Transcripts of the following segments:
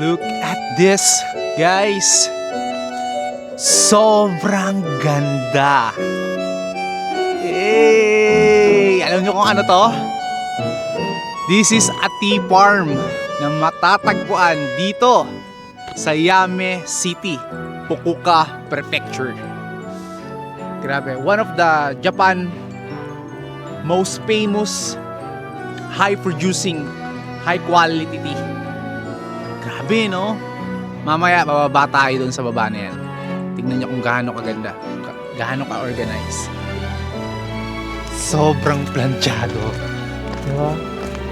Look at this, guys. Sobrang ganda. Hey! Alam niyo kung ano to? This is a tea farm na matatagpuan dito sa Yame City, Fukuoka Prefecture. Grabe, one of the Japan most famous high producing, high quality tea. Grabe, no? Mamaya bababa tayo doon sa baba na yan. Tingnan niyo kung gaano kaganda, gaano ka-organize. Sobrang planchado. Diba?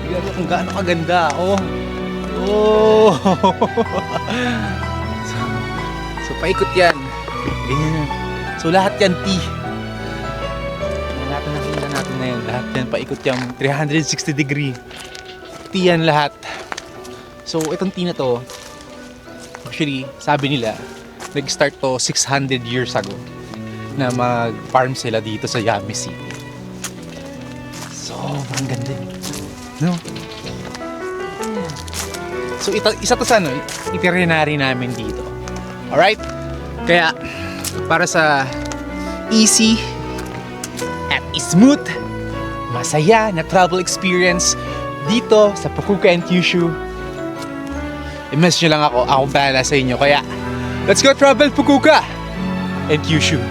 Tingnan niyo kung gaano kaganda. Oh. Oh. So paikot yan. Ganyan. So lahat yan tea. Lahat na nakita natin na yan. Lahat yan paikot yan. 360 degree. Tea yan lahat. So itong tea na to, actually sabi nila nag-start to 600 years ago na mag-farm sila dito sa Yame City. Sobrang ganda. No? So isa to sa itinerary namin dito. Alright? Kaya para sa easy at smooth, masaya na travel experience dito sa Fukuoka and Kyushu, i-message nyo lang ako bahala sa inyo. Kaya let's go travel Fukuoka and Kyushu.